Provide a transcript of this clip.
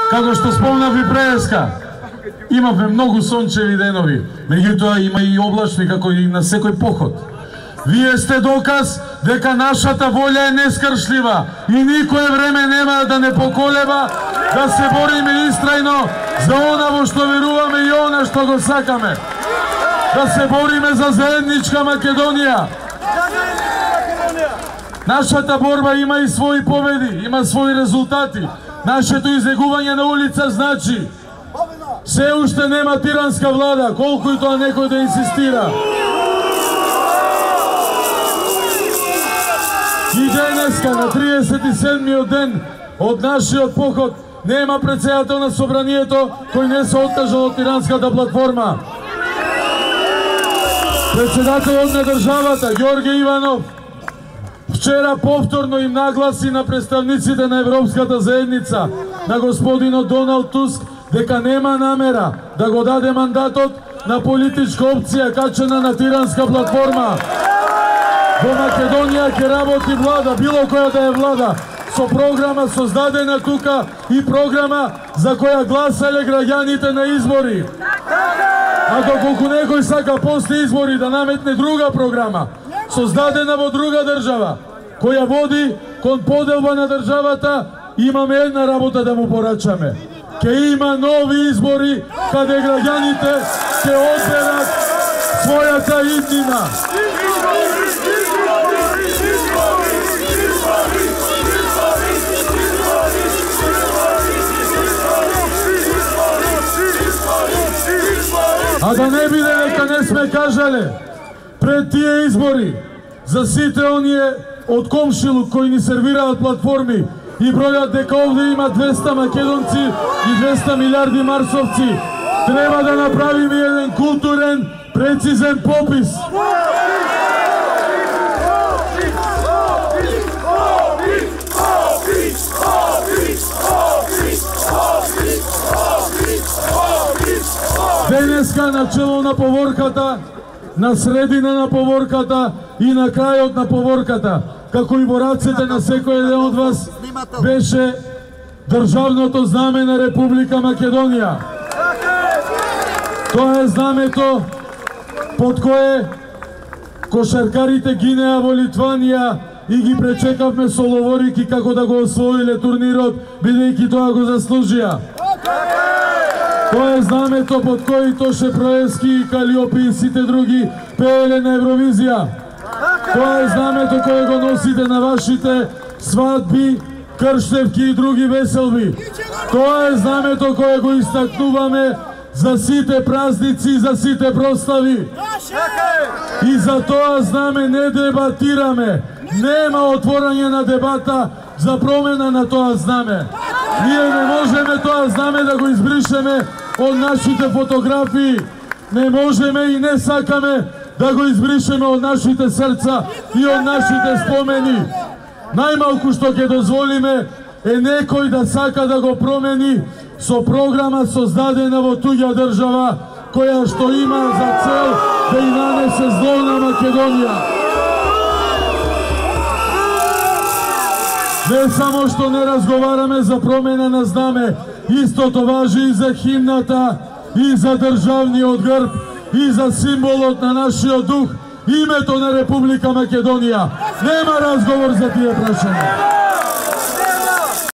Како што спомнав и преска, имавме многу сончеви денови, меѓутоа има и облачни како и на секој поход. Вие сте доказ дека нашата волја е нескршлива и никое време нема да не поколеба да се бориме истрајно за она во што веруваме и она што го сакаме. Да се бориме за заедничка Македонија. Нашата борба има и своји победи, има своји резултати. Нашето излегување на улица значи се уште нема тиранска влада, колку и тоа некој да инсистира. И денеска, на 37-миот ден од нашиот поход, нема претседател на собранието кој не се оттажал од тиранската платформа. Председателот на државата, Ѓорѓе Иванов, вчера повторно им нагласи на представниците на Европската заедница, на господинот Доналд Туск, дека нема намера да го даде мандатот на политичка опција качена на тиранска платформа. Во Македонија ќе работи влада, било која да е влада, со програма создадена тука и програма за која гласале граѓаните на избори. А доколку некој сака после избори да наметне друга програма, создадена во друга држава, која води кон поделба на државата, имаме една работа да му порачаме. Ке има нови избори каде граѓаните ќе одберат својата иднина. А да не биде дека не сме кажале пред тие избори за сите оние од комшилук кои ни сервираат платформи и бројат дека овде има 200 македонци и 200 милиарди марсовци, треба да направиме еден културен, прецизен попис. Денеска начело на поворката, на средина на поворката и на крајот на поворката, како и во рацете на секој еден од вас, беше државното знаме на Република Македонија. Тоа е знамето под кое кошаркарите гинеа во Литванија и ги пречекавме со ловорики како да го освоиле турнирот, бидејќи тоа го заслужија. Тоа е знамето под кој Тоше Проевски и Калиопи и сите други пееле на Евровизија. Тоа е знамето кое го носите на вашите свадби, крштевки и други веселби. Тоа е знамето кое го истакнуваме за сите празници, за сите прослави. И за тоа знаме не дебатираме. Нема отворање на дебата за промена на тоа знаме. Ние не можеме тоа знаме да го избришеме од нашите фотографии. Не можеме и не сакаме да го избришеме од нашите срца и од нашите спомени. Најмалку што ќе дозволиме е некој да сака да го промени со програма создадена во туѓа држава, која што има за цел да и нанесе зло на Македонија. Не само што не разговараме за промена на знаме, истото важи и за химната, и за државниот грб, и за символот на нашиот дух, името на Република Македонија. Нема разговор за тие прашања.